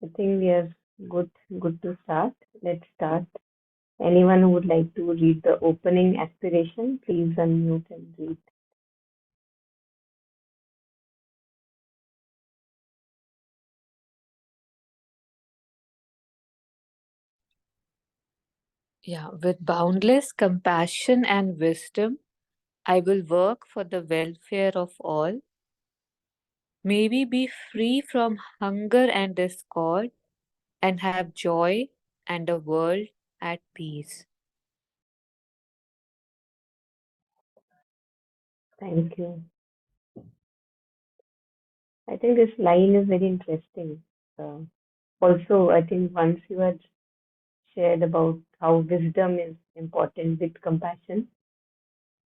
I think we are good to start. Let's start. Anyone who would like to read the opening aspiration, please unmute and read. Yeah, with boundless compassion and wisdom, I will work for the welfare of all. May we be free from hunger and discord and have joy and a world at peace. Thank you. I think this line is very interesting. Uh, Also, I think once you had shared about how wisdom is important with compassion,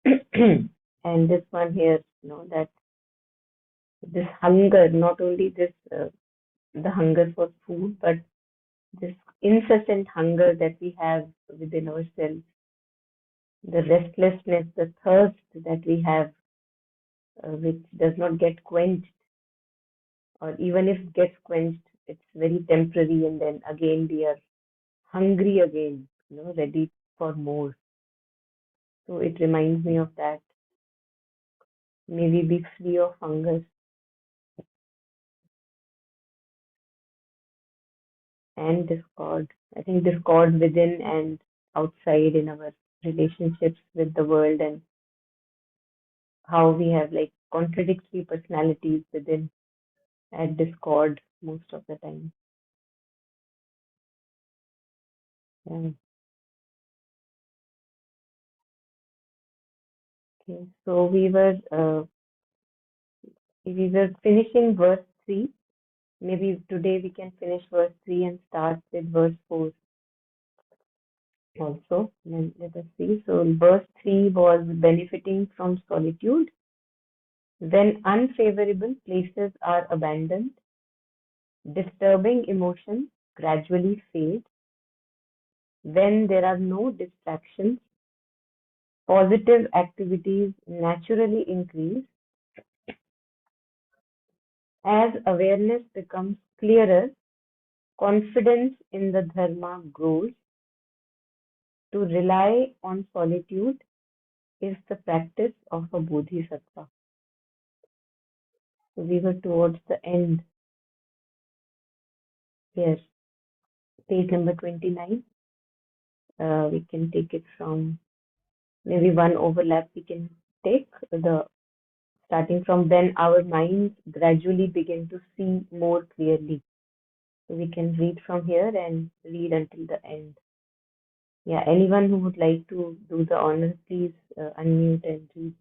and this one here, that this hunger, not only the hunger for food, but this incessant hunger that we have within ourselves, the restlessness, the thirst that we have, which does not get quenched, or even if it gets quenched, it's very temporary, and then again we are hungry again, ready for more. So it reminds me of that. May we be free of hunger and discord. I think discord within and outside in our relationships with the world, and how we have like contradictory personalities within at discord most of the time. Yeah. Okay. So we were finishing verse 3. Maybe today we can finish verse 3 and start with verse 4 also. Let us see. So verse 3 was benefiting from solitude. When unfavorable places are abandoned, disturbing emotions gradually fade. When there are no distractions, positive activities naturally increase. As awareness becomes clearer, confidence in the Dharma grows. To rely on solitude is the practice of a Bodhisattva. So we were towards the end here, page number 29. We can take it from maybe one overlap we can take the starting from when our minds gradually begin to see more clearly. So we can read from here and read until the end. Yeah, anyone who would like to do the honor, please unmute and read.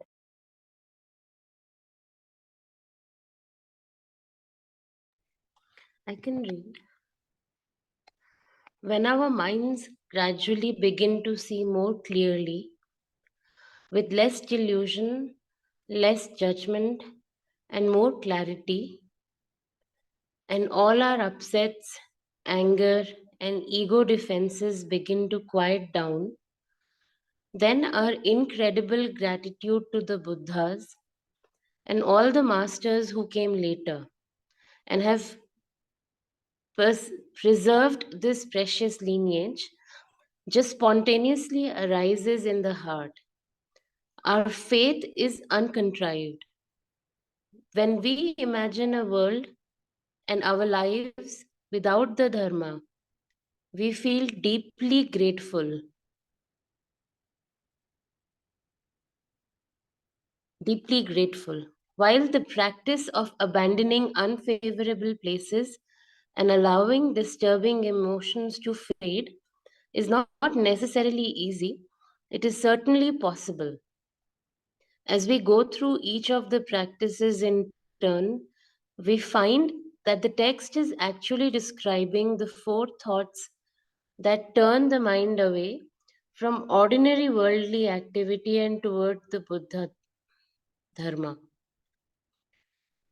I can read. When our minds gradually begin to see more clearly, with less delusion, less judgment, and more clarity, and all our upsets, anger, and ego defenses begin to quiet down, then our incredible gratitude to the Buddhas and all the masters who came later and have preserved this precious lineage just spontaneously arises in the heart. Our faith is uncontrived. When we imagine a world and our lives without the Dharma, we feel deeply grateful. Deeply grateful. While the practice of abandoning unfavorable places and allowing disturbing emotions to fade is not necessarily easy, it is certainly possible. As we go through each of the practices in turn, we find that the text is actually describing the four thoughts that turn the mind away from ordinary worldly activity and toward the Buddha Dharma.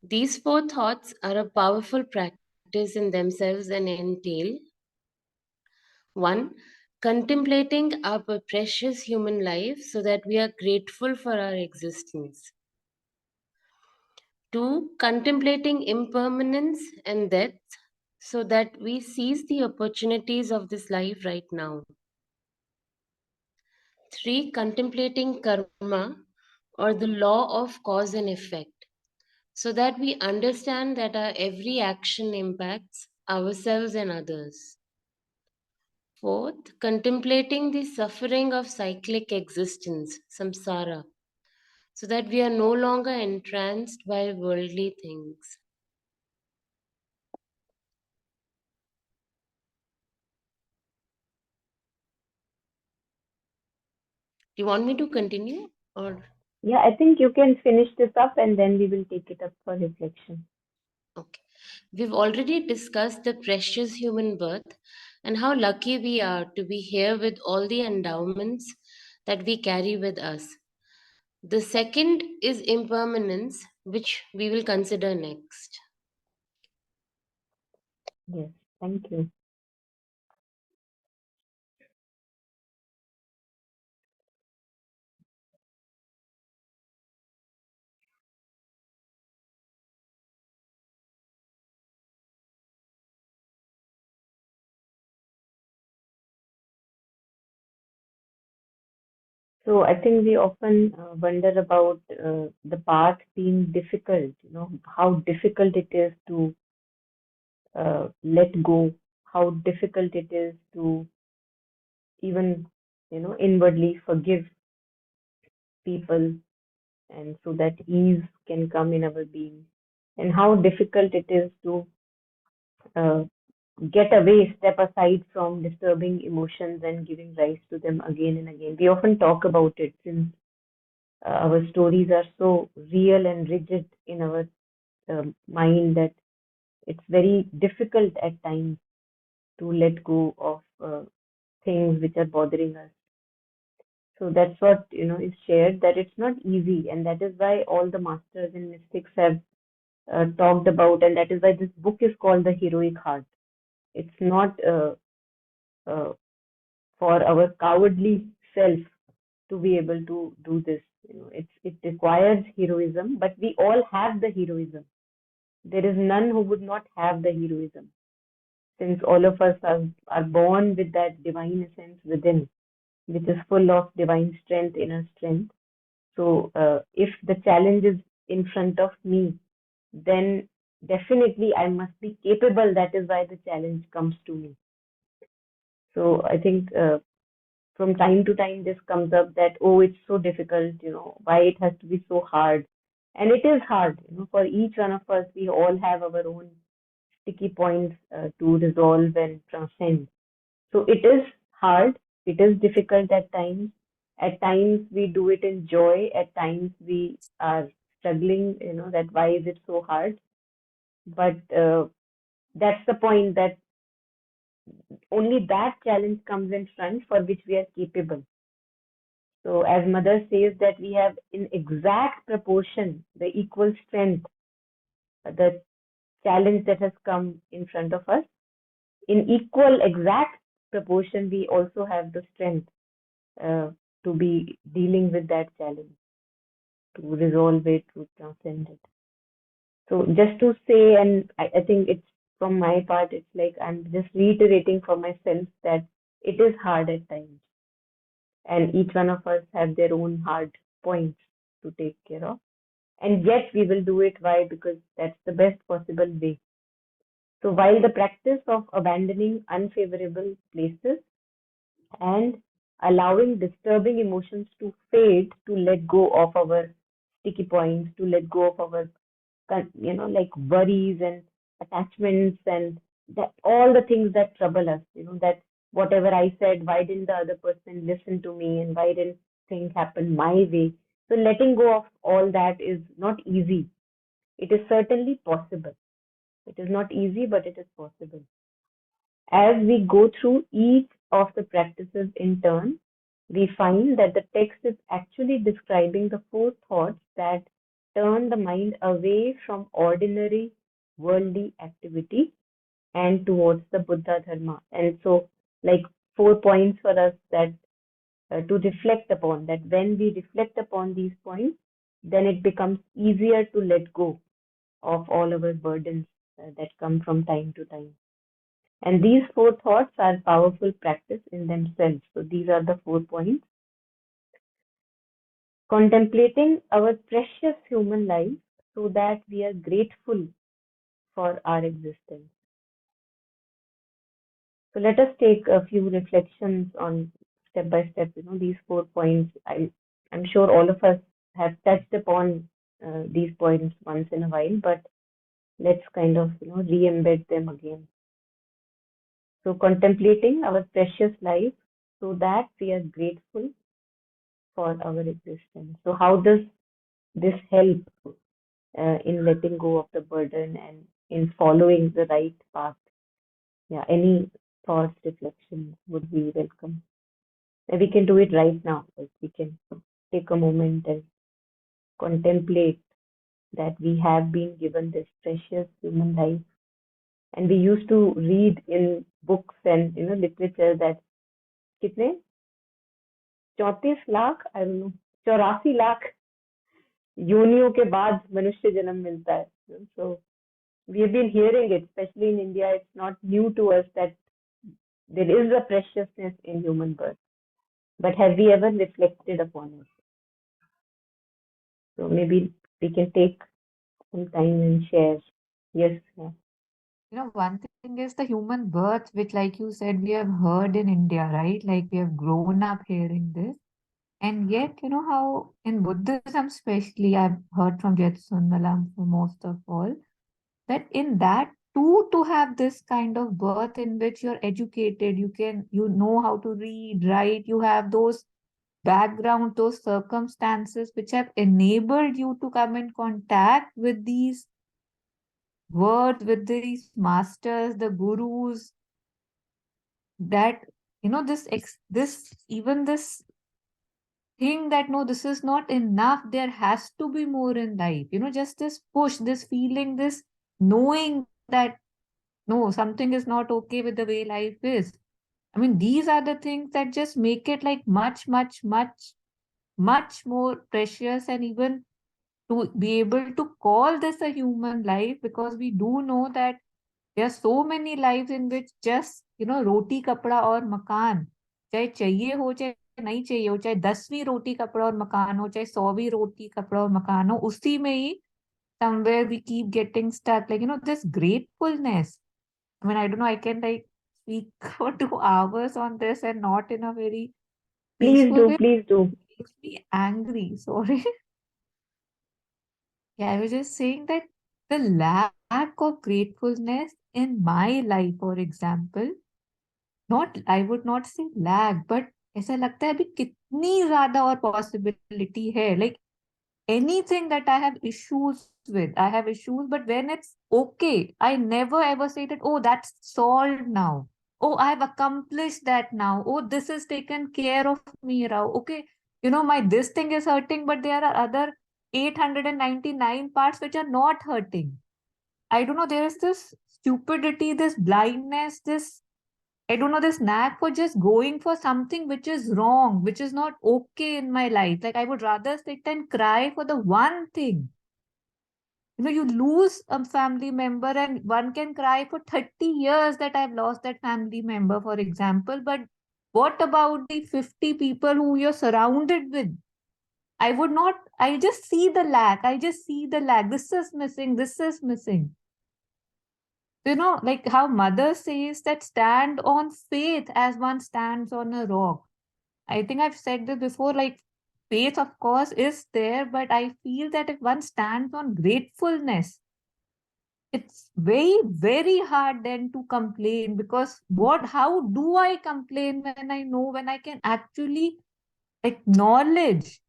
These four thoughts are a powerful practice in themselves and entail 1. Contemplating our precious human life so that we are grateful for our existence. 2. Contemplating impermanence and death so that we seize the opportunities of this life right now. 3. Contemplating karma, or the law of cause and effect, so that we understand that our every action impacts ourselves and others. 4th, contemplating the suffering of cyclic existence, samsara, so that we are no longer entranced by worldly things. Do you want me to continue or? Yeah, I think you can finish this up and then we will take it up for reflection. Okay. We've already discussed the precious human birth and how lucky we are to be here with all the endowments that we carry with us. The second is impermanence, which we will consider next. Yes, thank you. So I think we often wonder about the path being difficult, how difficult it is to let go, how difficult it is to even, inwardly forgive people, and so that ease can come in our being, and how difficult it is to uh, get away, step aside from disturbing emotions and giving rise to them again and again. We often talk about it since our stories are so real and rigid in our mind that it's very difficult at times to let go of things which are bothering us. So that's what is shared, that it's not easy, and that is why all the masters and mystics have talked about, and that is why this book is called The Heroic Heart. It's not uh, for our cowardly self to be able to do this. It requires heroism, but we all have the heroism. There is none who would not have the heroism, since all of us are born with that divine essence within, which is full of divine strength, inner strength. So if the challenge is in front of me, then definitely I must be capable. That is why the challenge comes to me. So I think from time to time this comes up that, oh, it's so difficult, why it has to be so hard. And it is hard, for each one of us. We all have our own sticky points to resolve and transcend. So it is hard, it is difficult at times. At times we do it in joy, at times we are struggling, that why is it so hard. But that's the point, that only that challenge comes in front for which we are capable. So as mother says, that we have in exact proportion the equal strength, the challenge that has come in front of us, in equal exact proportion we also have the strength uh, to be dealing with that challenge, to resolve it, to transcend it. So just to say, and I think it's from my part, it's like I'm just reiterating for myself that it is hard at times, and each one of us have their own hard points to take care of. And yet we will do it. Why? Because that's the best possible way. So while the practice of abandoning unfavorable places and allowing disturbing emotions to fade, to let go of our sticky points, to let go of our, like worries and attachments, and that all the things that trouble us, that whatever I said, why didn't the other person listen to me, and why didn't things happen my way? So letting go of all that is not easy. It is certainly possible. It is not easy, but it is possible. As we go through each of the practices in turn, we find that the text is actually describing the four thoughts that turn the mind away from ordinary worldly activity and towards the Buddha Dharma. And so, like, 4 points for us that to reflect upon, that when we reflect upon these points, then it becomes easier to let go of all our burdens that come from time to time. And these 4 thoughts are powerful practice in themselves. So these are the 4 points. Contemplating our precious human life so that we are grateful for our existence. So let us take a few reflections on step by step, these 4 points. I'm sure all of us have touched upon these points once in a while, but let's kind of, re-embed them again. So contemplating our precious life so that we are grateful for our existence. So how does this help in letting go of the burden and in following the right path? Yeah, any thoughts, reflections would be welcome. And we can do it right now. Like we can take a moment and contemplate that we have been given this precious human life. And we used to read in books and literature that कितने 34 lakh I don't know 84 lakh योनियों के बाद मनुष्य जन्म मिलता है. So we have been hearing it, especially in India. It's not new to us that there is a preciousness in human birth. But have we ever reflected upon it? So maybe we can take some time and share. Yes. Yeah. One thing is the human birth, which, like you said, we have heard in India, right? Like we have grown up hearing this. And yet, how in Buddhism, especially, I've heard from Jetsunma for most of all, that in that too, to have this kind of birth in which you're educated, you know how to read, write, you have those background, those circumstances which have enabled you to come in contact with these words, with these masters, the gurus, that this even this thing that no, this is not enough, there has to be more in life, just this push, this feeling, this knowing that no, something is not okay with the way life is. I mean, these are the things that just make it like much, much, much, much more precious, and even to be able to call this a human life, because we do know that there are so many lives in which just, roti, kapda और मकान, चाहे चाहिए हो चाहे नहीं चाहिए हो, चाहे 10वीं रोटी कपड़ा और मकान हो, चाहे 100वीं रोटी कपड़ा और मकान हो, उसी में ही somewhere we keep getting stuck. Like, this gratefulness. I mean, I don't know, I can like speak for 2 hours on this and not in a very Please peaceful do, way. please do. It makes me angry. Sorry. Yeah, I was just saying that the lack of gratefulness in my life, for example, not, I would not say lack, but ऐसा लगता है अभी कितनी ज्यादा और possibility है. Like anything that I have issues with, I have issues, but when it's okay, I never ever say that, oh, that's solved now. Oh, I have accomplished that now. Oh, this is taken care of me now. Okay, my this thing is hurting, but there are other 899 parts which are not hurting. I don't know, there is this stupidity, this blindness, this, I don't know, this knack for just going for something which is wrong, which is not okay in my life. Like I would rather sit and cry for the one thing. You lose a family member and one can cry for 30 years that I've lost that family member, for example. But what about the 50 people who you're surrounded with? I would not, I just see the lack. I just see the lack. This is missing. This is missing. Like how mother says that stand on faith as one stands on a rock. I think I've said this before, like faith, of course, is there, but I feel that if one stands on gratefulness, it's very, very hard then to complain, because how do I complain when I know, when I can actually acknowledge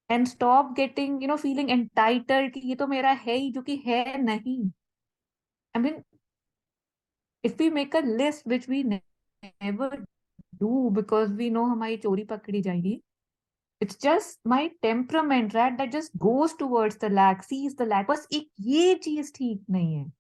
and stop getting, feeling entitled कि ये तो मेरा है ही जो कि है नहीं. I mean, if we make a list, which we never do because we know हमारी चोरी पकड़ी जाएगी, it's just my temperament, right, that just goes towards the lack, sees the lack. बस एक ये चीज ठीक नहीं है.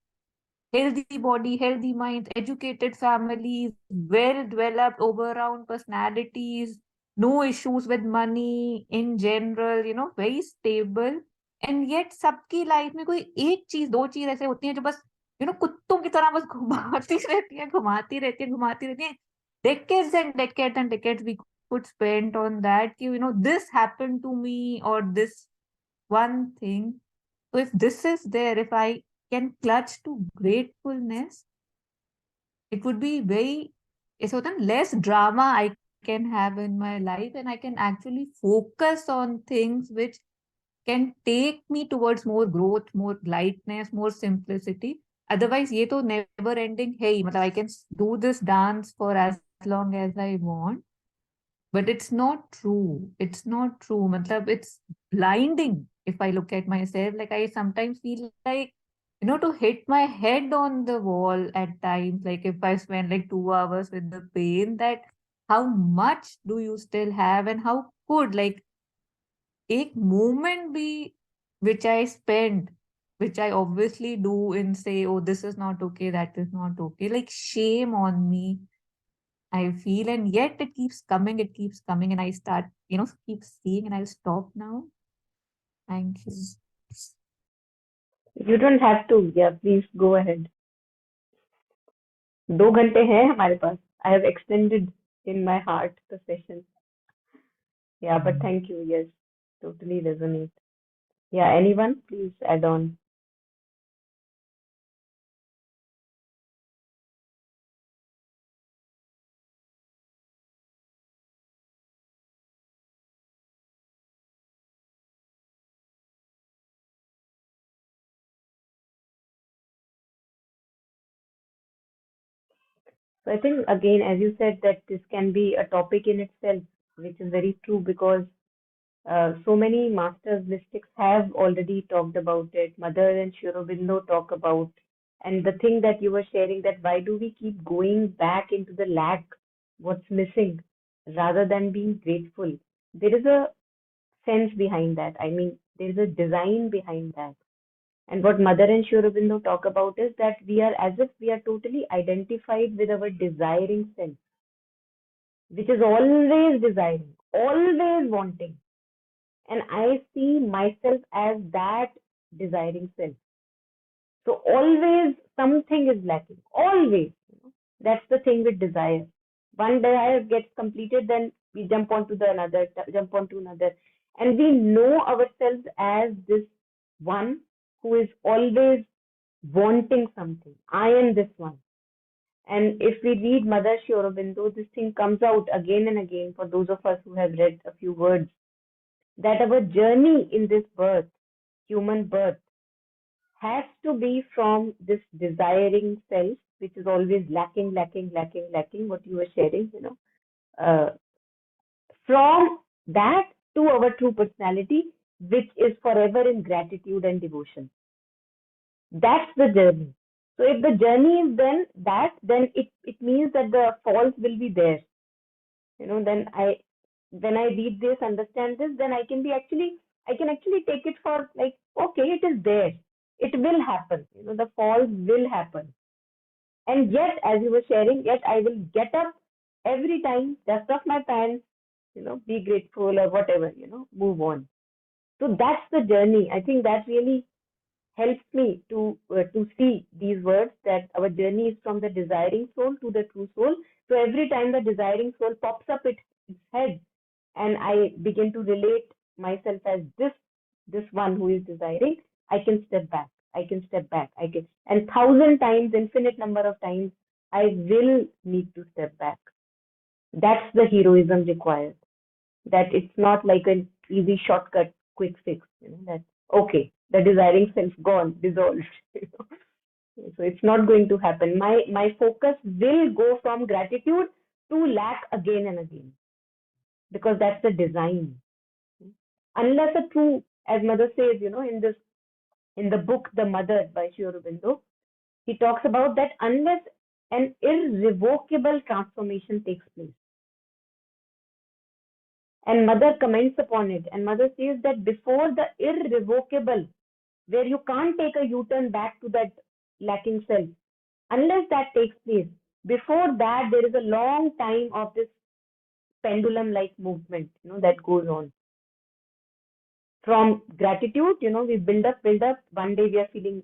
Healthy body, healthy mind, educated families, well developed overall personalities, no issues with money in general, very stable. And yet सबकी life में कोई एक चीज, दो चीज ऐसे होती हैं जो बस कुत्तों की तरह बस घुमाती रहती है, घुमाती रहती है, घुमाती रहती है. Decades we could spend on that, this happened to me, or this one thing. So if this is there, if I can clutch to gratefulness, it would be very, it's less drama I can have in my life, and I can actually focus on things which can take me towards more growth, more lightness, more simplicity. Otherwise, ये तो never ending है ही. मतलब I can do this dance for as long as I want, but it's not true. It's not true. मतलब it's blinding. If I look at myself, like I sometimes feel like, to hit my head on the wall at times. Like if I spend like 2 hours with the pain, that how much do you still have, and how could like एक moment be which I spend, which I obviously do and say, oh, this is not okay, that is not okay. Like shame on me, I feel, and yet it keeps coming, and I start, keep seeing, and I'll stop now. Thank you. You don't have to. Yeah, please go ahead. 2 घंटे हैं हमारे पास. I have extended in my heart the session. Yeah, but thank you. Yes, totally resonate. Yeah, anyone, please add on. So I think again, as you said, that this can be a topic in itself, which is very true because so many masters mystics have already talked about it. Mother and Sri Aurobindo talk about, and the thing that you were sharing, that why do we keep going back into the lack, what's missing, rather than being grateful? There is a sense behind that. I mean, there is a design behind that. And what Mother and Sri Aurobindo talk about is that we are as if we are totally identified with our desiring self, which is always desiring, always wanting. And I see myself as that desiring self. So always something is lacking. Always. That's the thing with desire. One desire gets completed, then we jump onto the another, jump onto another. And we know ourselves as this one who is always wanting something. I am this one. And if we read Mother Shri Aurobindo, this thing comes out again and again for those of us who have read a few words, that our journey in this birth, human birth, has to be from this desiring self, which is always lacking, lacking, lacking, lacking, what you were sharing, uh, from that to our true personality, which is forever in gratitude and devotion. That's the journey. So if the journey is then it means that the falls will be there. Then when I read this, understand this, then I can actually take it for like, okay, it is there. It will happen. The falls will happen. And yet, as you were sharing, yet I will get up every time, dust off my pants, be grateful or whatever, move on. So that's the journey. I think that really helps me to see these words, that our journey is from the desiring soul to the true soul. So every time the desiring soul pops up its head, and I begin to relate myself as this one who is desiring, I can step back. I can step back. And 1,000 times, infinite number of times, I will need to step back. That's the heroism required. That it's not like an easy shortcut, quick fix. That okay, the desiring self gone, dissolved. So it's not going to happen. My focus will go from gratitude to lack again and again, because that's the design. Unless a true, as Mother says, in the book The Mother by Sri Aurobindo, he talks about that unless an irrevocable transformation takes place. And Mother comments upon it, and Mother says that before the irrevocable, where you can't take a U-turn back to that lacking self, unless that takes place, before that there is a long time of this pendulum-like movement, that goes on. From gratitude, we build up. One day we are feeling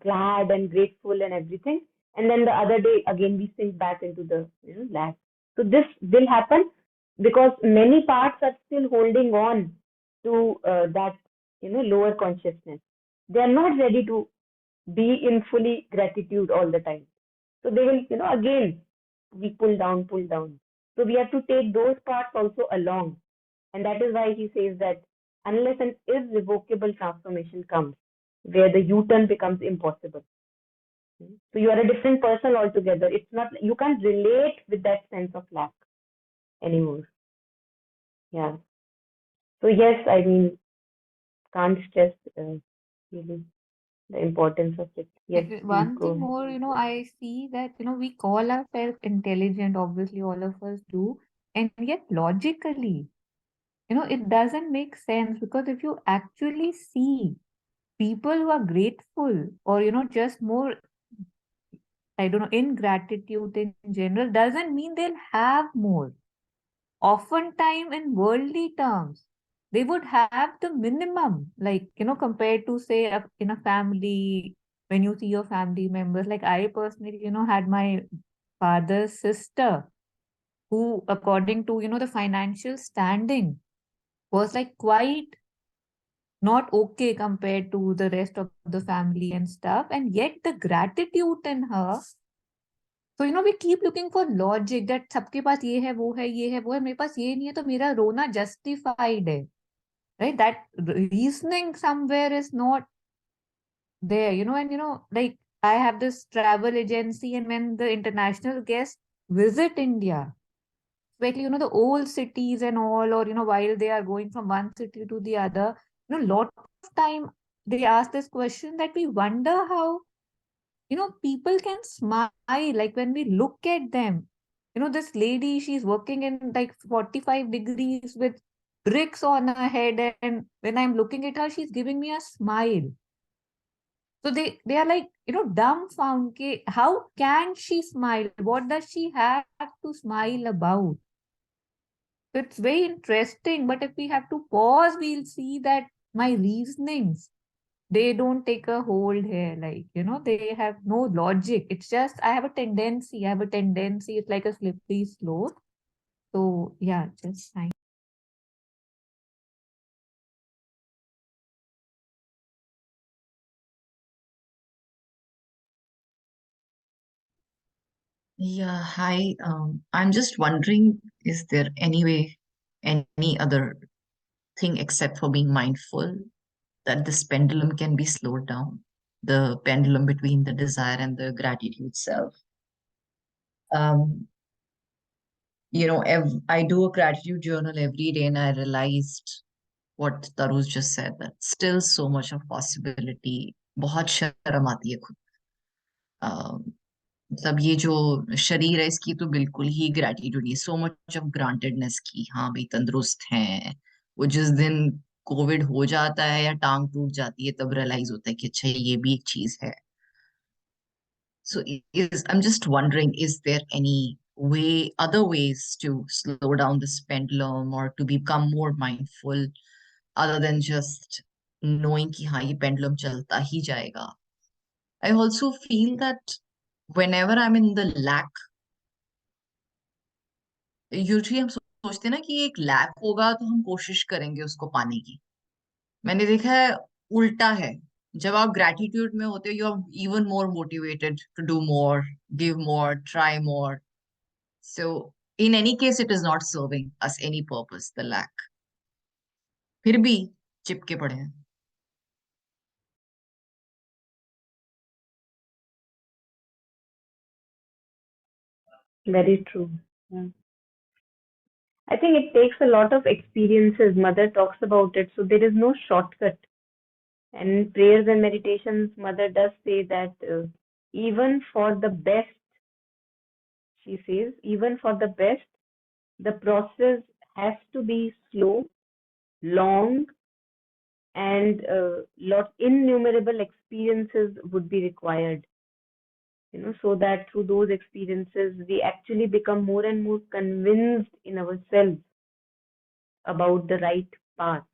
glad and grateful and everything, and then the other day again we sink back into the lack. So this will happen because many parts are still holding on to that lower consciousness. They are not ready to be in fully gratitude all the time. So they will, again we pull down, pull down. So we have to take those parts also along. And that is why he says that unless an irrevocable transformation comes, where the U-turn becomes impossible. So you are a different person altogether. It's not, you can't relate with that sense of lack anymore. Yeah. So yes, I mean, can't stress really the importance of it. Yes, please One go thing ahead. more, I see that, we call ourselves intelligent, obviously all of us do, and yet logically, it doesn't make sense because if you actually see people who are grateful or, just more, I don't know, ingratitude in general, doesn't mean they'll have more. Oftentimes, in worldly terms, they would have the minimum, like, compared to, say, in a family, when you see your family members. Like, I personally, had my father's sister who, according to, the financial standing, was like quite not okay compared to the rest of the family and stuff. And yet, the gratitude in her. So, we keep looking for logic that सबके पास ये है, वो है, ये है, वो है, मेरे पास ये नहीं है, तो मेरा रोना justified है. Right? That reasoning somewhere is not there, and like I have this travel agency, and when the international guests visit India, especially, the old cities and all, or, while they are going from one city to the other, lot of time they ask this question that we wonder how people can smile, like when we look at them. This lady, she's working in like 45 degrees with bricks on her head, and when I'm looking at her, she's giving me a smile. So they are like, dumbfounded. How can she smile? What does she have to smile about? So it's very interesting. But if we have to pause, we'll see that my reasonings, they don't take a hold here, like they have no logic. It's just I have a tendency, it's like a slippery slope. So yeah, just fine. Yeah, hi. I'm just wondering, is there any way, any other thing except for being mindful that this pendulum can be slowed down? The pendulum between the desire and the gratitude self. Um, I do a gratitude journal every day, and I realized what Taru's just said, that still so much of possibility. बहुत शर्म आती है खुद। मतलब ये जो शरीर है इसकी तो बिल्कुल ही ग्रेटिट्यूड नहीं, सो मच ऑफ ग्रांटेडनेस की, हाँ भाई तंदुरुस्त हैं। वो जिस दिन कोविड हो जाता है या टांग टूट जाती है तब रियलाइज होता है कि अच्छा ये भी एक चीज है। So I'm just wondering, is there any way, other ways to slow down this pendulum or to become more mindful other than just knowing कि हाँ ये pendulum चलता ही जाएगा? I also feel that whenever I'm in the lack, usually हम सोचते हैं ना कि एक लैक होगा तो हम कोशिश करेंगे उसको पाने की। मैंने देखा है उल्टा है। जब आप ग्रेटिट्यूड में होते हो you are even more motivated to do more, give more, try more. So in any case it is not serving us any purpose, the lack, फिर भी चिपके पड़े हैं। Very true. Yeah. I think it takes a lot of experiences. Mother talks about it, so there is no shortcut. And in prayers and meditations, Mother does say that even for the best, she says, even for the best, the process has to be slow, long, and lot innumerable experiences would be required. So that through those experiences, we actually become more and more convinced in ourselves about the right path,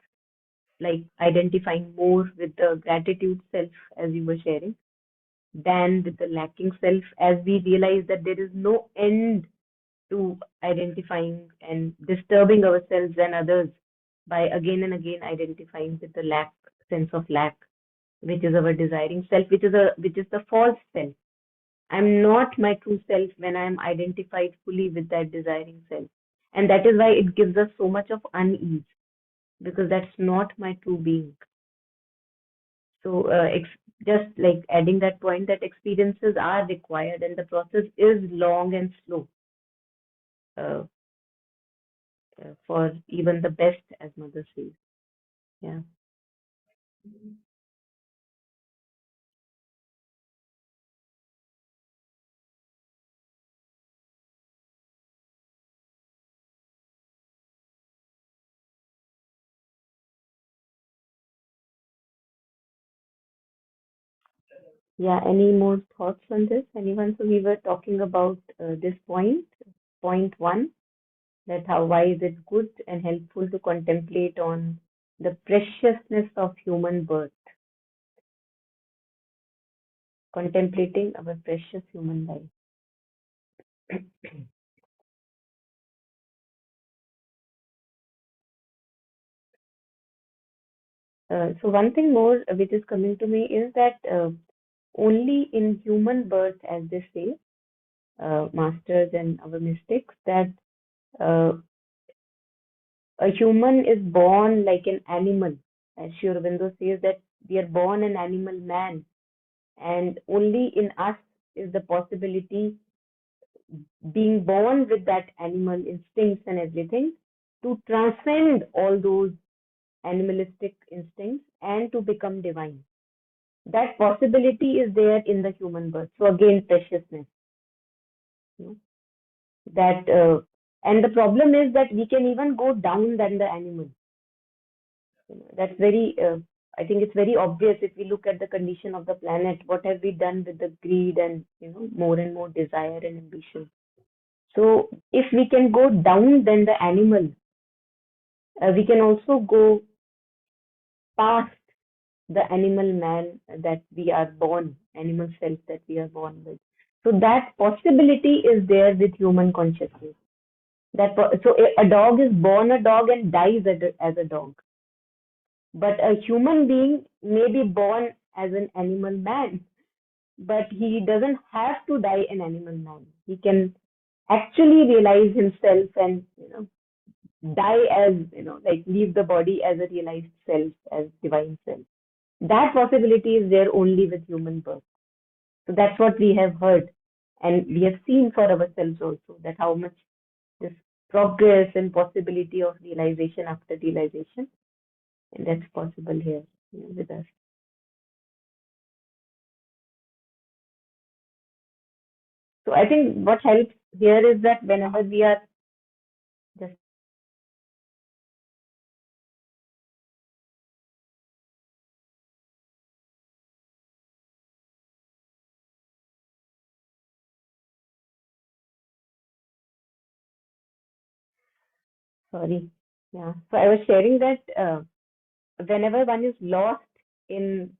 like identifying more with the gratitude self, as you were sharing. than with the lacking self, as we realize that there is no end to identifying and disturbing ourselves and others by again and again identifying with the sense of lack, which is our desiring self, which is the false self. I'm not my true self when I'm identified fully with that desiring self. And that is why it gives us so much of unease, because that's not my true being. So, just like adding that point, that experiences are required and the process is long and slow, uh, for even the best, as Mother says. Yeah. Yeah. Any more thoughts on this? Anyone? So we were talking about this point one, that why is it good and helpful to contemplate on the preciousness of human birth, contemplating our precious human life. So one thing more which is coming to me is that only in human birth, as they say, masters and our mystics, that uh, a human is born like an animal. As Sri Aurobindo says that we are born an animal man, and only in us is the possibility, being born with that animal instincts and everything, to transcend all those animalistic instincts and to become divine. That possibility is there in the human birth. So again, preciousness. You know, that and the problem is that we can even go down than the animal. That's very. I think it's very obvious if we look at the condition of the planet. What have we done with the greed and more and more desire and ambition? So if we can go down than the animal, we can also go past the animal man that we are born, animal self that we are born with. So that possibility is there with human consciousness. So a dog is born a dog and dies as a dog, but a human being may be born as an animal man, but he doesn't have to die an animal man. He can actually realize himself and die as like leave the body as a realized self, as divine self. That possibility is there only with human birth. So that's what we have heard, and we have seen for ourselves also, that how much this progress and possibility of realization after realization, and that's possible here, with us. So I think what helps here is that whenever we are just sorry, yeah. So I was sharing that whenever one is lost in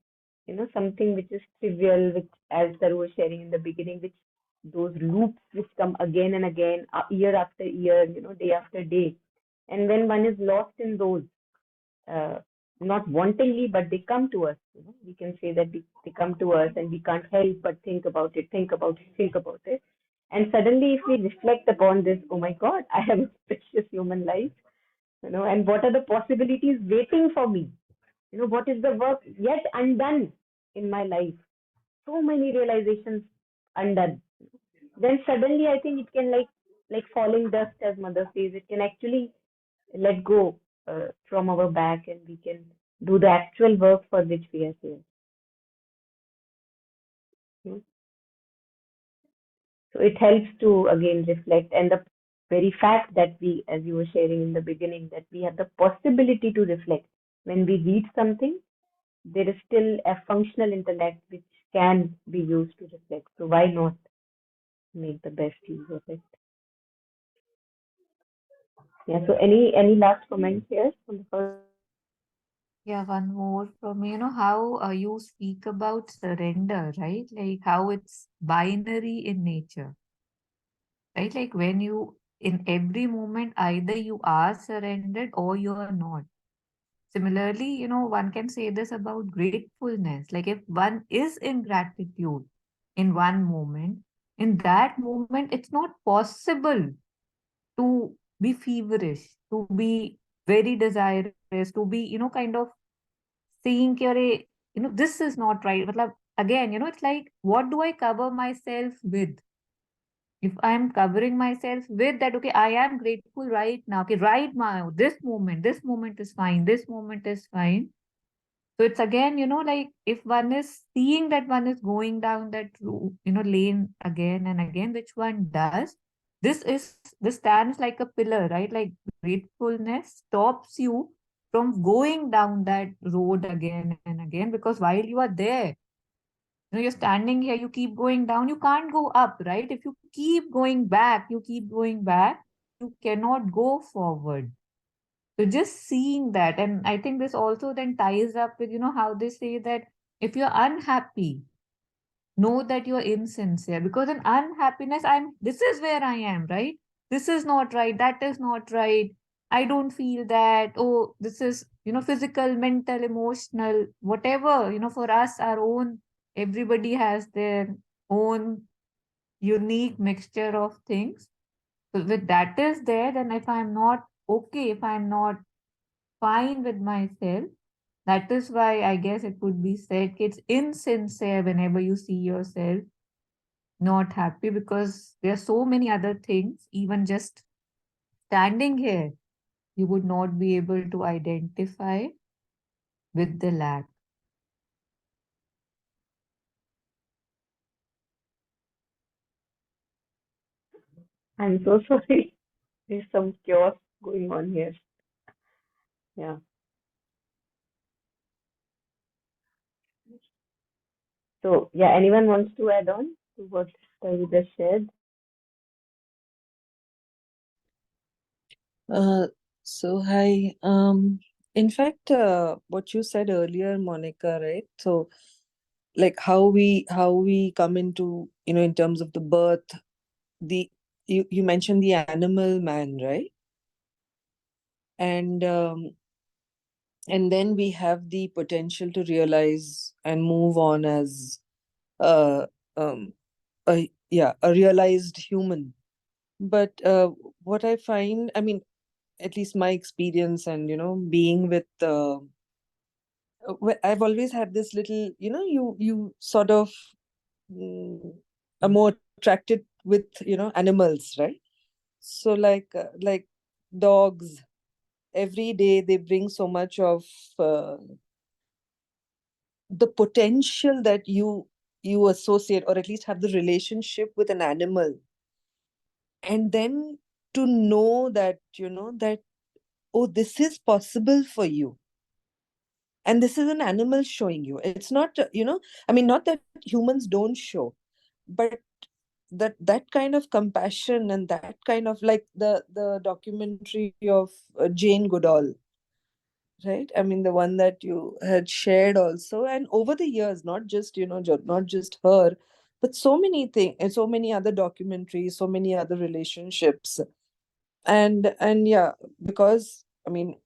something which is trivial, which, as Saru was sharing in the beginning, which those loops which come again and again, year after year, day after day, and when one is lost in those, uh, not wantingly, but they come to us. We can say that they come to us, and we can't help but think about it, think about it, think about it. And suddenly, if we reflect upon this, oh my God, I have a precious human life, and what are the possibilities waiting for me? What is the work yet undone in my life? So many realizations undone. Then suddenly, I think it can, like falling dust, as Mother says, it can actually let go from our back, and we can do the actual work for which we are here. Hmm. So it helps to again reflect, and the very fact that we, as you were sharing in the beginning, that we have the possibility to reflect. When we read something, there is still a functional intellect which can be used to reflect. So why not make the best use of it? Yeah. So any last comments here on the first? Yeah, one more from me. You know how you speak about surrender, right? Like how it's binary in nature, right? Like when you, in every moment, either you are surrendered or you are not. Similarly, one can say this about gratefulness. Like if one is in gratitude in one moment, in that moment, it's not possible to be feverish, to be very desirous, to be, kind of saying, कि अरे, this is not right. मतलब, again, it's like, what do I cover myself with? If I'm covering myself with that, okay, I am grateful right now. Okay, right now, this moment is fine. This moment is fine. So it's again, like if one is seeing that one is going down that lane again and again, which one does, this stands like a pillar, right? Like gratefulness stops you from going down that road again and again, because while you are there, you're standing here, you keep going down, you can't go up, right? If you keep going back, you cannot go forward. So just seeing that, and I think this also then ties up with, how they say that if you're unhappy, know that you're insincere, because in unhappiness, this is where I am, right? This is not right. That is not right. I don't feel that. Oh, this is, physical, mental, emotional, whatever, for us, our own, everybody has their own unique mixture of things. So with that is there, then if I'm not okay, if I'm not fine with myself. That is why I guess it could be said it's insincere whenever you see yourself not happy, because there are so many other things, even just standing here, you would not be able to identify with the lack. I'm so sorry. There's some chaos going on here. Yeah. So, yeah, anyone wants to add on to what you just shared? Uh, so hi. In fact, what you said earlier, Monica, right? So, like how we come into, in terms of the birth, the you mentioned the animal man, right? And then we have the potential to realize and move on as uh a realized human. But what I find, I mean, at least my experience and being with I've always had this little, you sort of are more attracted with, animals, right? So like dogs, every day they bring so much of uh, the potential that you associate, or at least have the relationship with an animal. And then to know that, that, oh, this is possible for you, and this is an animal showing you. It's not, I mean, not that humans don't show, but that kind of compassion, and that kind of, like the documentary of Jane Goodall, right? I mean, the one that you had shared also, and over the years, not just, not just her, but so many things, and so many other documentaries, so many other relationships. And yeah, because I mean,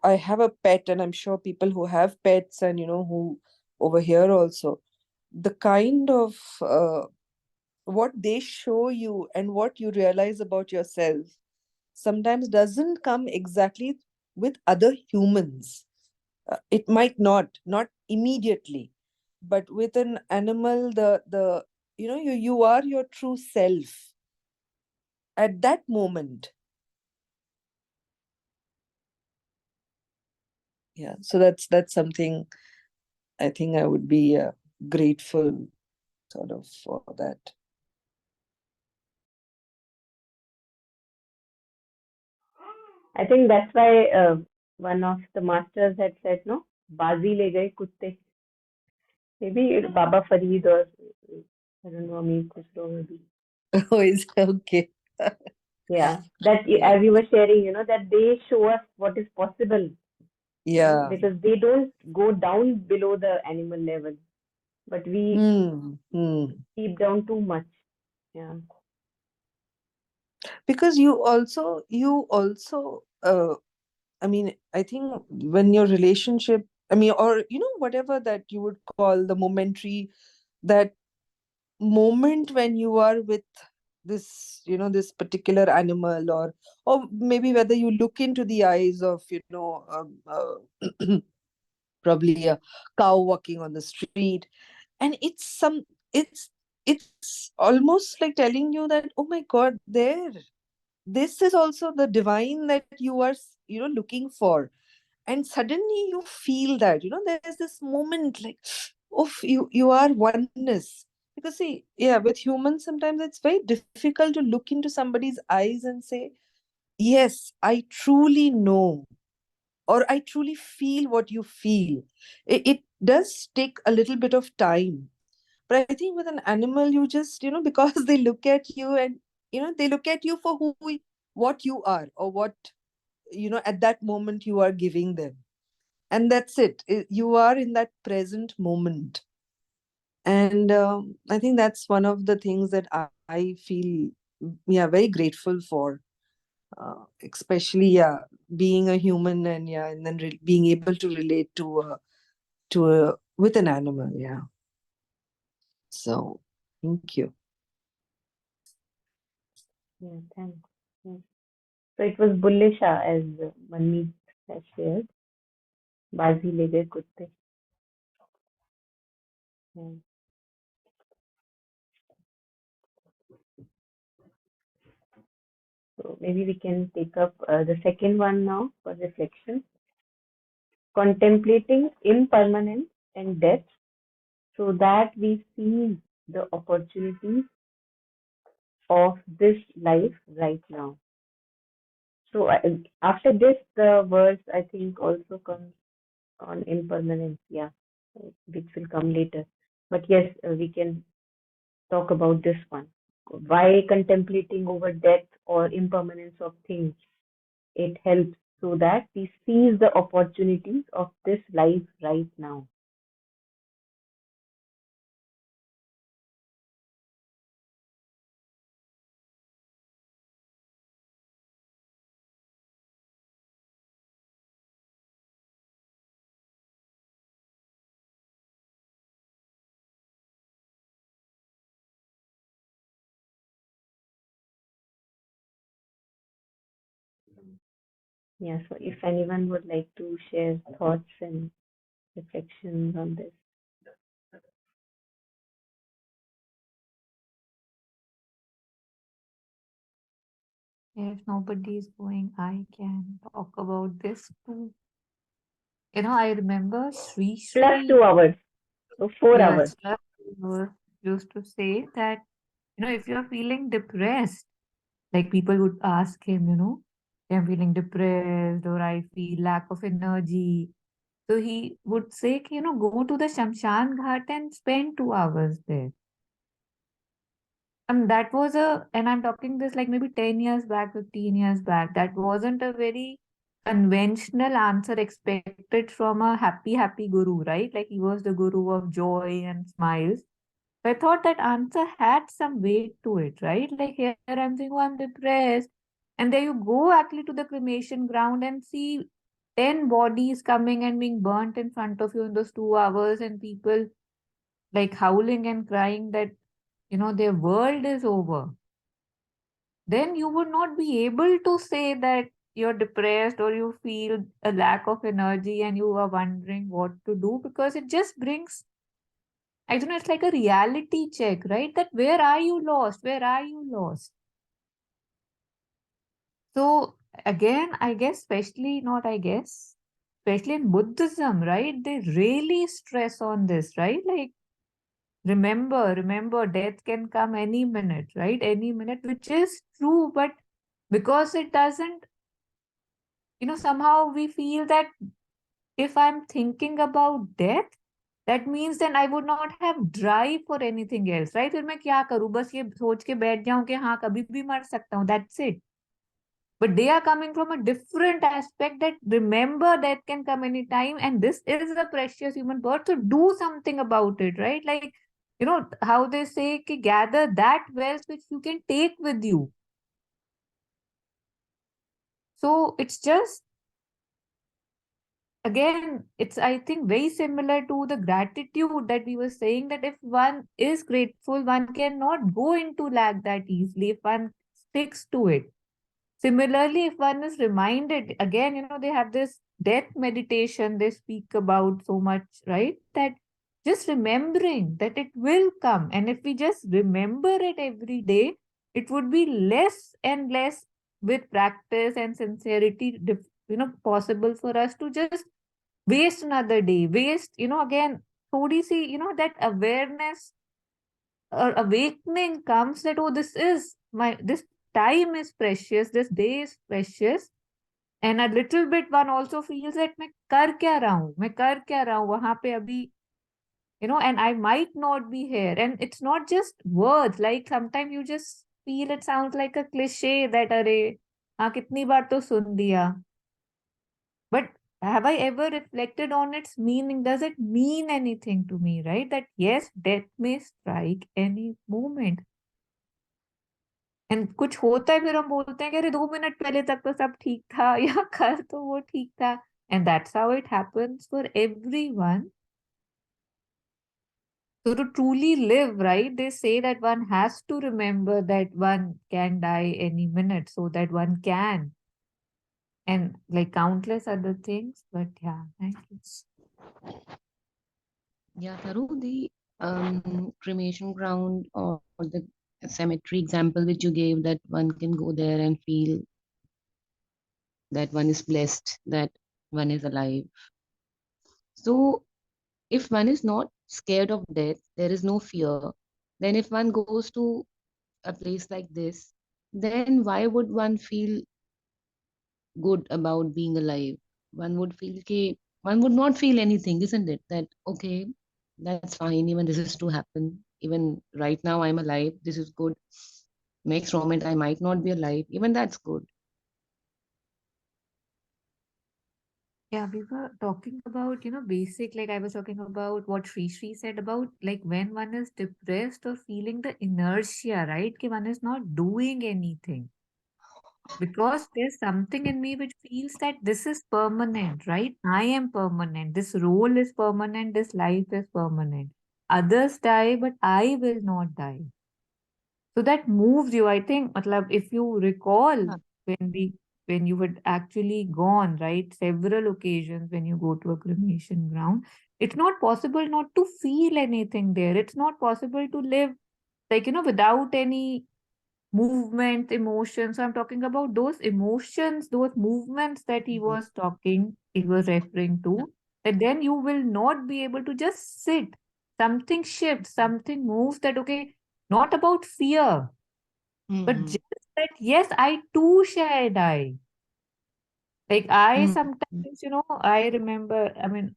I have a pet, and I'm sure people who have pets, and who over here also, the kind of what they show you and what you realize about yourself sometimes doesn't come exactly with other humans. It might not immediately, but with an animal, the you are your true self at that moment. Yeah, so that's something I think I would be grateful sort of for that. I think that's why one of the masters had said, no, Bazi le gaye kutte. Maybe Baba Farid or I don't know, Amir Khusro maybe. Oh, is okay. Yeah, that Yeah. as you were sharing, that they show us what is possible. Yeah. because they don't go down below the animal level, but we deep down too much. Yeah. Because you also I mean, I think when your relationship, I mean, or whatever that you would call the momentary, that moment when you are with this, this particular animal, or maybe whether you look into the eyes of, probably a cow walking on the street, and it's almost like telling you that, oh my God, this is also the divine that you are looking for. And suddenly you feel that, there's this moment like, oh, you are oneness. Because see, yeah, with humans sometimes it's very difficult to look into somebody's eyes and say, yes, I truly know, or I truly feel what you feel. It does take a little bit of time. But I think with an animal, you just, because they look at you, and, they look at you for what you are, or what, at that moment you are giving them. And that's it. You are in that present moment. And I think that's one of the things that I feel, yeah, very grateful for. Especially, yeah, being a human, and yeah, and then being able to relate with an animal. Yeah. So thank you. Yeah, thanks. Yeah. So it was Bullisha, as Manmeet has shared. Bazi le gaye kutte. Yeah. So maybe we can take up the second one now for reflection. Contemplating impermanence and death so that we see the opportunities of this life right now. So after this, the verse I think also comes on impermanence, yeah, which will come later. But yes, we can talk about this one. Why contemplating over death or impermanence of things? It helps so that we seize the opportunities of this life right now. Yeah, so if anyone would like to share thoughts and reflections on this. If nobody is going, I can talk about this too. I remember Sri Plus Sri, 2 hours, so 4 hours. yes, used to say that, if you're feeling depressed, like people would ask him, I'm feeling depressed or I feel lack of energy. So he would say, go to the Shamshan Ghat and spend 2 hours there. That was and I'm talking this like maybe 10 years back, 15 years back. That wasn't a very conventional answer expected from a happy guru, right? Like he was the guru of joy and smiles. I thought that answer had some weight to it, right? Like here I'm saying, oh, I'm depressed. And there you go actually to the cremation ground and see 10 bodies coming and being burnt in front of you in those 2 hours, and people like howling and crying that, their world is over. Then you would not be able to say that you're depressed or you feel a lack of energy and you are wondering what to do, because it just brings, I don't know, it's like a reality check, right? That where are you lost? Where are you lost? So again, I guess, especially in Buddhism, right? They really stress on this, right? Like, remember, death can come any minute, right? Any minute, which is true, but because it doesn't, somehow we feel that if I'm thinking about death, that means then I would not have drive for anything else, right? फिर मैं क्या करूं, बस ये सोच के बैठ जाऊं कि हाँ कभी भी मर सकता हूं, that's it. but they are coming from a different aspect, that remember that can come anytime, and this is a precious human birth, so do something about it, right? Like, how they say, ki gather that wealth which you can take with you. So it's just, again, it's, I think, very similar to the gratitude that we were saying, that if one is grateful, one cannot go into lack that easily if one sticks to it. Similarly, if one is reminded, again, they have this death meditation they speak about so much, right? That just remembering that it will come. And if we just remember it every day, it would be less and less, with practice and sincerity, possible for us to just waste another day, waste, again, thodi si, that awareness or awakening comes, that, oh, this time is precious, this day is precious. And a little bit one also feels that मैं कर क्या रहा हूँ वहां पे अभी, and I might not be here. And it's not just words, like sometimes you just feel it sounds like a cliche that अरे हाँ कितनी बार तो सुन दिया. But have I ever reflected on its meaning? Does it mean anything to me, right? That yes, death may strike any moment. And कुछ होता है, फिर हम बोलते हैं कि अरे 2 मिनट पहले तक तो सब ठीक था या कल तो वो ठीक था. And that's how it happens for everyone. So to truly live, right, they say that one has to remember that one can die any minute, so that one can, and like countless other things. But yeah, thank you. Yeah, Tharu, the cremation ground or the cemetery example which you gave, that one can go there and feel that one is blessed, that one is alive. So, if one is not scared of death, there is no fear, then if one goes to a place like this, then why would one feel good about being alive? One would not feel anything, isn't it? That okay, that's fine, even this is to happen. Even right now I'm alive, this is good. Next moment I might not be alive, even that's good. Yeah, we were talking about, basic, like I was talking about what Sri said about, like, when one is depressed or feeling the inertia, right? Ki one is not doing anything. Because there's something in me which feels that this is permanent, right? I am permanent. This role is permanent. This life is permanent. Others die, but I will not die. So that moves you, I think. Matlab, if you recall, Huh. when you had actually gone, right, several occasions when you go to a cremation ground, it's not possible not to feel anything there. It's not possible to live, like, without any movement, emotions. So I'm talking about those emotions, those movements that he was referring to, that then you will not be able to just sit. Something shifts, something moves, that, okay, not about fear, but Mhm. just that, yes, I too shall die. Like I Mhm. sometimes, I remember, I mean,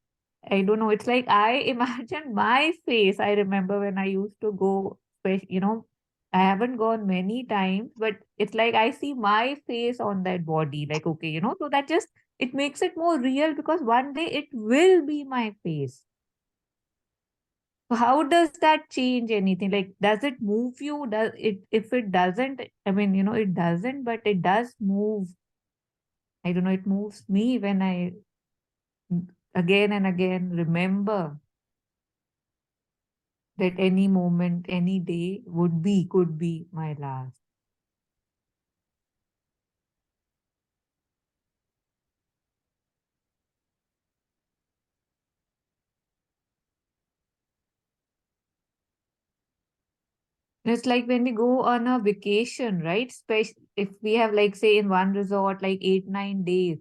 I don't know, it's like I imagine my face. I remember when I used to go, I haven't gone many times, but it's like I see my face on that body, like, okay, so that just, it makes it more real, because one day it will be my face. So how does that change anything? Like, does it move you? Does it, if it doesn't, I mean, it doesn't, but it does move. I don't know, it moves me when I again and again remember that any moment, any day could be my last. It's like when we go on a vacation, right? Especially if we have, like, say, in one resort, like 8, 9 days.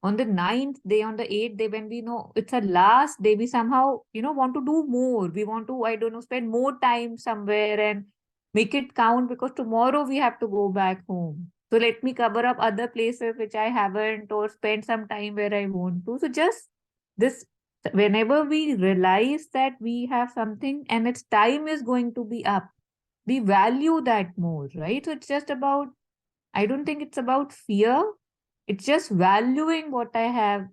On the ninth day, on the 8th day, when we know it's a last day, we somehow, want to do more. We want to, I don't know, spend more time somewhere and make it count, because tomorrow we have to go back home. So let me cover up other places which I haven't, or spend some time where I want to. So just this, whenever we realize that we have something and its time is going to be up, we value that more, right? So it's just about I don't think it's about fear. It's just valuing what I have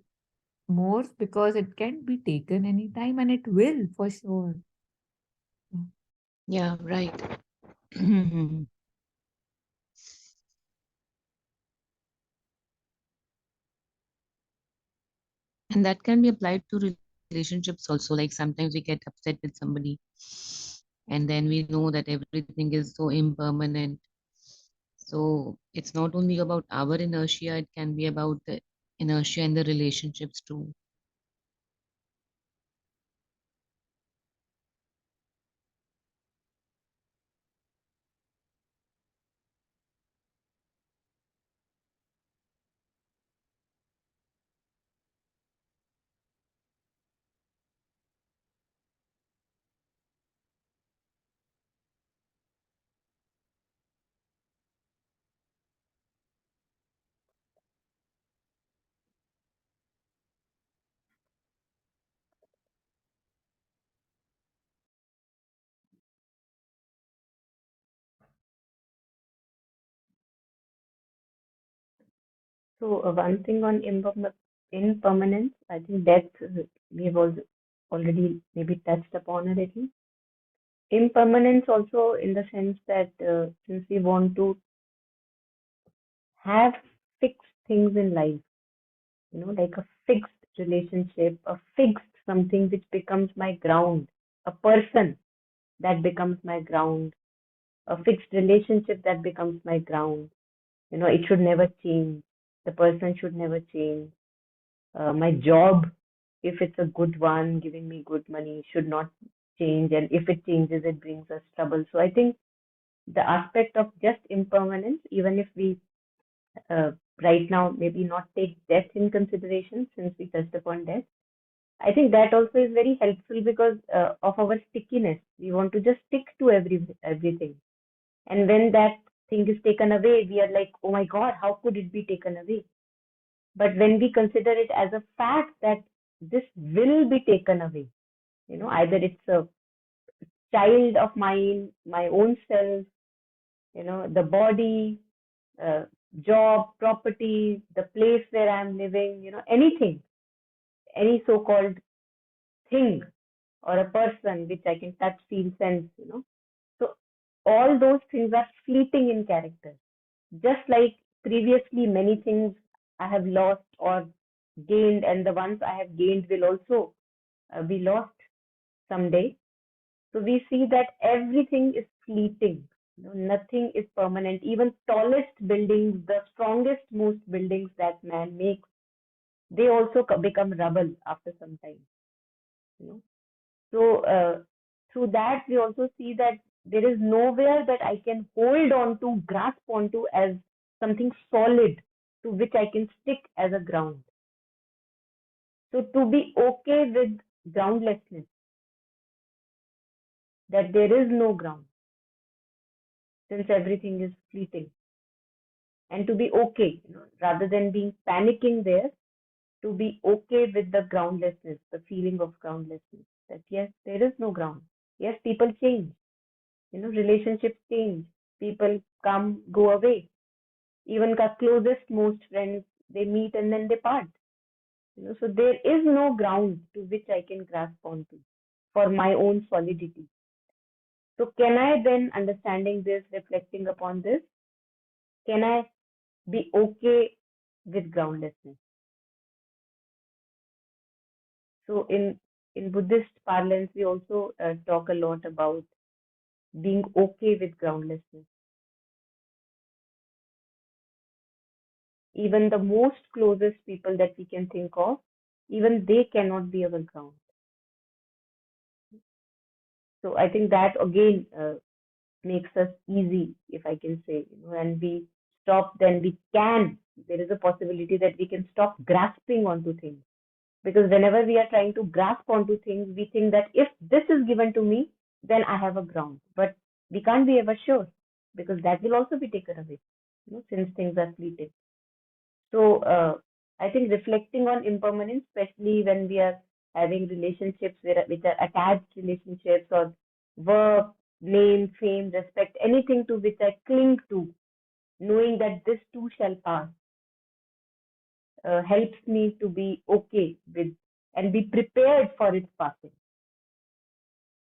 more because it can be taken anytime and it will for sure. Yeah, right. And that can be applied to relationships also. Like sometimes we get upset with somebody, and then we know that everything is so impermanent. So it's not only about our inertia, it can be about the inertia in the relationships too. So one thing on impermanence, I think death we have already maybe touched upon a little. Impermanence also in the sense that since we want to have fixed things in life, like a fixed relationship, a fixed something which becomes my ground, a person that becomes my ground, a fixed relationship that becomes my ground. It should never change. The person should never change. My job, if it's a good one, giving me good money, should not change. And if it changes, it brings us trouble. So I think the aspect of just impermanence, even if we uh, right now maybe not take death in consideration since we touched upon death, I think that also is very helpful because of our stickiness. We want to just stick to everything. And when that thing is taken away, we are like, oh my God, how could it be taken away? But when we consider it as a fact that this will be taken away, either it's a child of mine, my own self, the body, uh, job, property, the place where I'm living, anything, any so-called thing or a person which I can touch, feel, sense. So all those things are fleeting in character. Just like previously, many things I have lost or gained, and the ones I have gained will also be lost someday. So we see that everything is fleeting. Nothing is permanent. Even tallest buildings, the strongest, most buildings that man makes, they also become rubble after some time. You know. So through that, we also see that there is nowhere that I can hold on to, grasp onto as something solid to which I can stick as a ground. So to be okay with groundlessness, that there is no ground, since everything is fleeting, and to be okay, rather than being panicking there, to be okay with the groundlessness, the feeling of groundlessness, that yes, there is no ground. Yes, people change, relationships change, people come, go away. Even the closest, most friends, they meet and then they part. So there is no ground to which I can grasp onto for my own solidity. So can I then, understanding this, reflecting upon this, can I be okay with groundlessness? So in Buddhist parlance, we also talk a lot about being okay with groundlessness. Even the most closest people that we can think of, even they cannot be our ground. So I think that again makes us easy, if I can say, and we stop, then we can, there is a possibility that we can stop grasping onto things. Because whenever we are trying to grasp onto things, we think that if this is given to me, then I have a ground. But we can't be ever sure because that will also be taken away, since things are fleeting. So I think reflecting on impermanence, especially when we are having relationships which are attached relationships or work, name, fame, respect, anything to which I cling to, knowing that this too shall pass, helps me to be okay with and be prepared for its passing.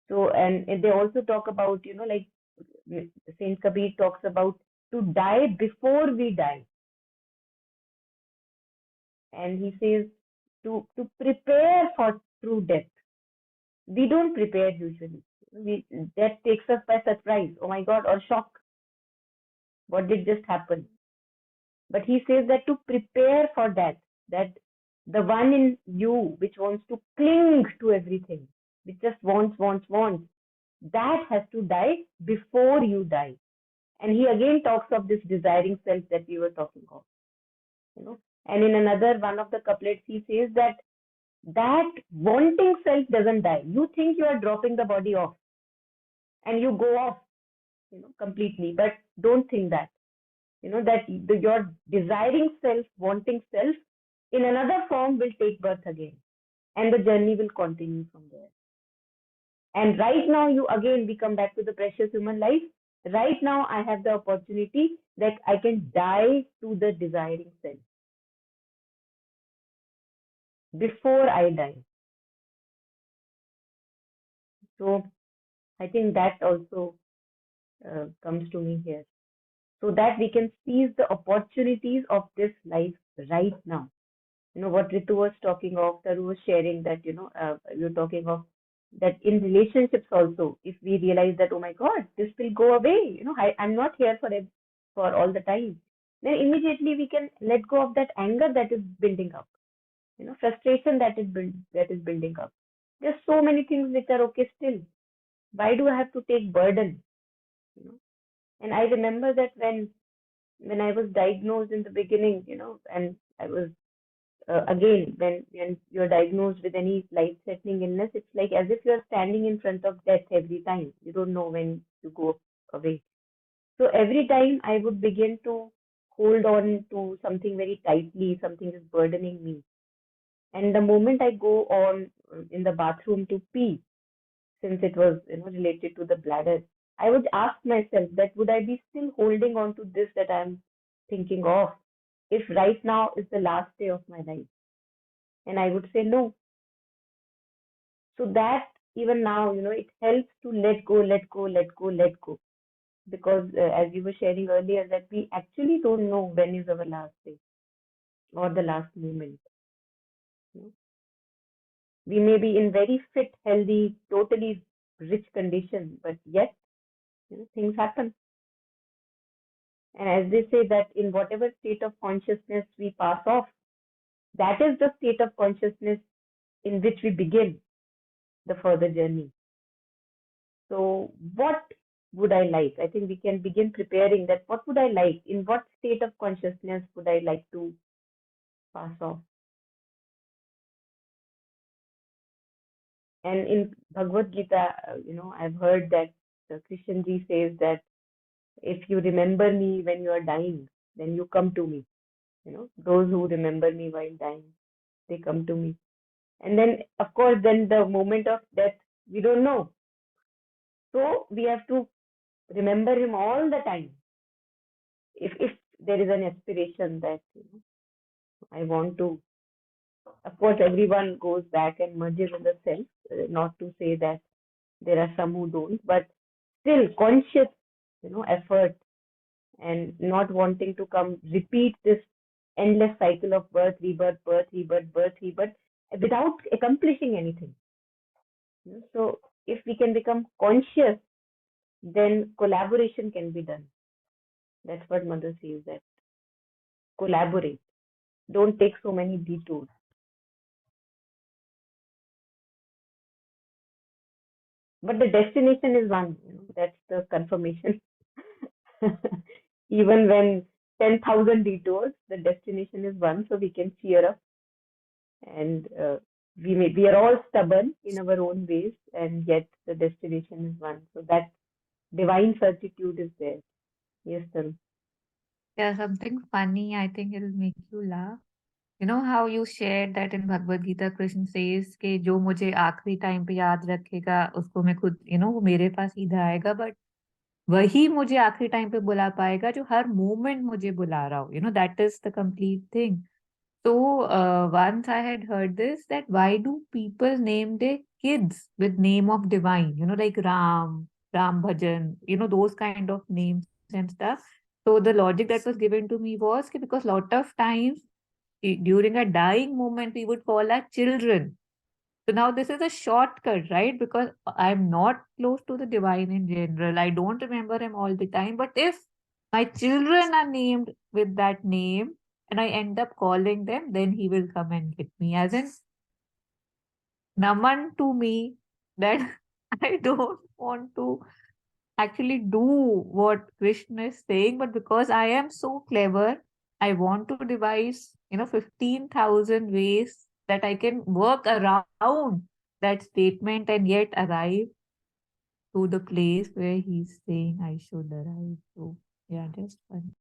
So, and they also talk about, like Saint Kabir talks about to die before we die. And he says to prepare for true death. We don't prepare usually. Death takes us by surprise. Oh my God, or shock. What did just happen? But he says that to prepare for that the one in you which wants to cling to everything, which just wants, that has to die before you die. And he again talks of this desiring self that we were talking of. And in another one of the couplets, he says that wanting self doesn't die. You think you are dropping the body off and you go off, completely, but don't think that. That your desiring self, wanting self, in another form will take birth again, and the journey will continue from there. And right now, we come back to the precious human life. Right now, I have the opportunity that I can die to the desiring self before I die. So I think that also comes to me here, so that we can seize the opportunities of this life right now. What Ritu was talking of, Taru was sharing that, you're talking of that in relationships also, if we realize that, oh my God, this will go away, I'm not here for all the time, then immediately we can let go of that anger that is building up, frustration that is building up. There's so many things which are okay still. Why do I have to take burden? And I remember that when I was diagnosed in the beginning, and I was again, when you're diagnosed with any life-threatening illness, it's like as if you're standing in front of death every time. You don't know when to go away. So every time I would begin to hold on to something very tightly, something is burdening me. And the moment I go on in the bathroom to pee, since it was related to the bladder, I would ask myself that would I be still holding on to this that I'm thinking of if right now is the last day of my life? And I would say no. So that even now, it helps to let go, let go, let go, let go. Because as you were sharing earlier, that we actually don't know when is our last day or the last moment. We may be in very fit, healthy, totally rich condition, but yet things happen. And as they say that in whatever state of consciousness we pass off, that is the state of consciousness in which we begin the further journey. So what would I like? I think we can begin preparing that. What would I like? In what state of consciousness would I like to pass off? And in Bhagavad Gita, I've heard that Krishnji says that if you remember me when you are dying, then you come to me. Those who remember me while dying, they come to me. And then, of course, then the moment of death, we don't know. So we have to remember him all the time. If there is an aspiration that I want to, of course, everyone goes back and merges in the self. Not to say that there are some who don't, but still conscious, effort and not wanting to come repeat this endless cycle of birth, rebirth, birth, rebirth, birth, rebirth without accomplishing anything. So if we can become conscious, then collaboration can be done. That's what Mother says, that collaborate. Don't take so many detours. But the destination is one. That's the confirmation. Even when 10,000 detours, the destination is one, so we can cheer up. And we are all stubborn in our own ways, and yet the destination is one. So that divine certitude is there. Yes, sir. Yeah, something funny, I think it'll make you laugh. You know how you shared that in Bhagavad Gita, Krishna says कि जो मुझे आखिरी time पे याद रखेगा उसको मैं खुद वो मेरे पास सीधा आएगा. But वही मुझे आखिरी टाइम पे बुला पाएगा जो हर मोमेंट मुझे बुला रहा हो, that is the complete thing. So once I had heard this, that why do people name their kids with name of divine, like Ram Bhajan, those kind of names and stuff. So the logic that was given to me was कि because lot of times during a dying moment we would call our children. So now this is a shortcut, right? Because I'm not close to the divine in general. I don't remember him all the time. But if my children are named with that name and I end up calling them, then he will come and get me. As in, naman to me that I don't want to actually do what Krishna is saying, but because I am so clever, I want to devise, 15,000 ways that I can work around that statement and yet arrive to the place where he's saying I should arrive. So, yeah, that's fun.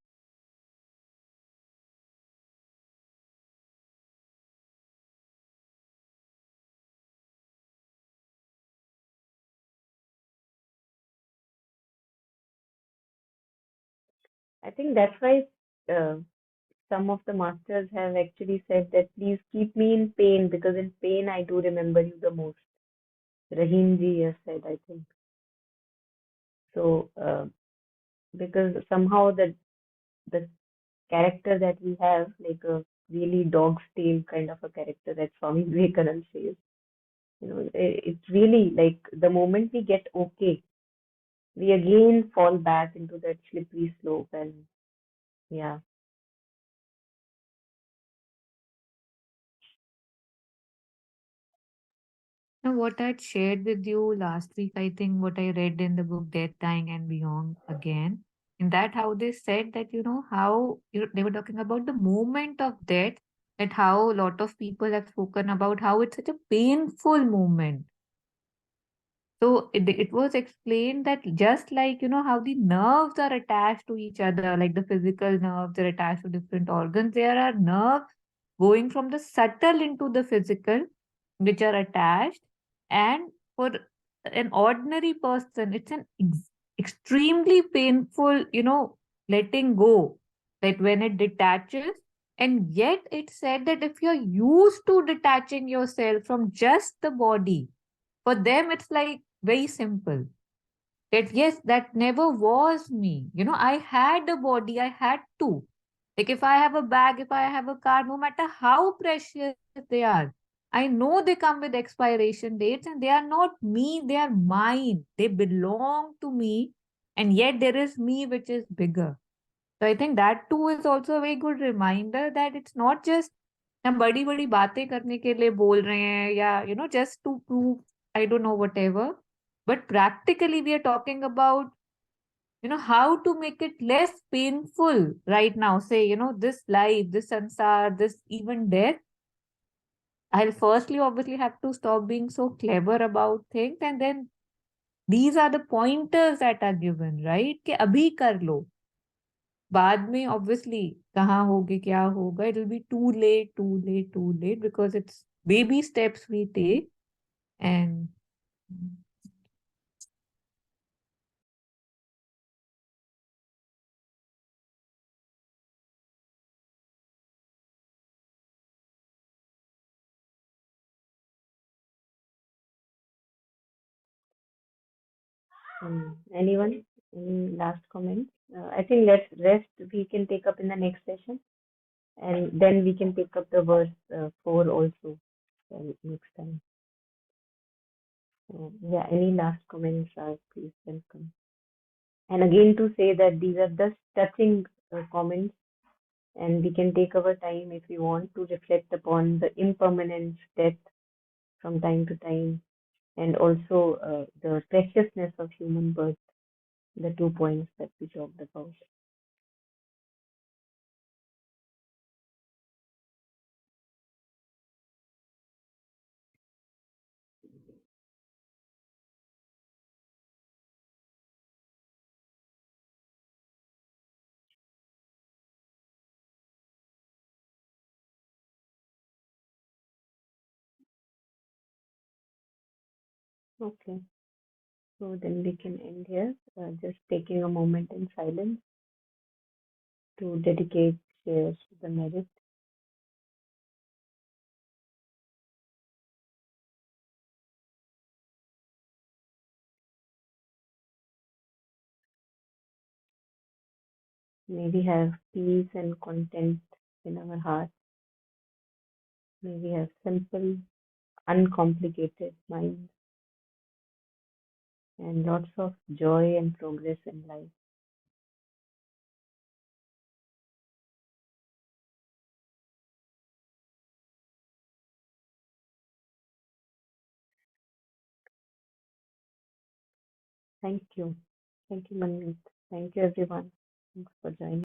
I think that's why uh, some of the masters have actually said that please keep me in pain because in pain I do remember you the most. Rahimji has said, I think. So, because somehow the character that we have, like a really dog's tail kind of a character that Swami Vivekananda says, it's really like the moment we get okay, we again fall back into that slippery slope, and yeah. Now, what I had shared with you last week, I think what I read in the book Death, Dying and Beyond again, in that how they said that, how they were talking about the moment of death, that how a lot of people have spoken about how it's such a painful moment. So it was explained that just like, how the nerves are attached to each other, like the physical nerves are attached to different organs, there are nerves going from the subtle into the physical, which are attached. And for an ordinary person, it's an extremely painful, letting go, that when it detaches. And yet it said that if you're used to detaching yourself from just the body, for them, it's like very simple. That yes, that never was me. I had a body, I had to. Like if I have a bag, if I have a car, no matter how precious they are, I know they come with expiration dates and they are not me, they are mine. They belong to me. And yet there is me which is bigger. So I think that too is also a very good reminder that it's not just हम बड़ी बड़ी बातें करने के लिए बोल रहे हैं या just to prove I don't know whatever, but practically we are talking about how to make it less painful right now. Say this life, this sansar, this even death. I'll firstly obviously have to stop being so clever about things, and then these are the pointers that are given, right? कि अभी कर लो, बाद में obviously कहाँ होगे क्या होगा, it will be too late, too late, too late, because it's baby steps we take. And Anyone? Any last comments? I think let's rest. We can take up in the next session, and then we can pick up the verse 4 also next time. So, yeah, any last comments, please welcome. And again, to say that these are just touching comments, and we can take our time if we want to reflect upon the impermanence, death from time to time, and also the preciousness of human birth, the 2 points that we talked about. Okay. So then we can end here, just taking a moment in silence to dedicate shares to the merit. May we have peace and content in our heart. May we have simple, uncomplicated minds and lots of joy and progress in life. Thank you. Thank you, Manmeet. Thank you, everyone. Thanks for joining.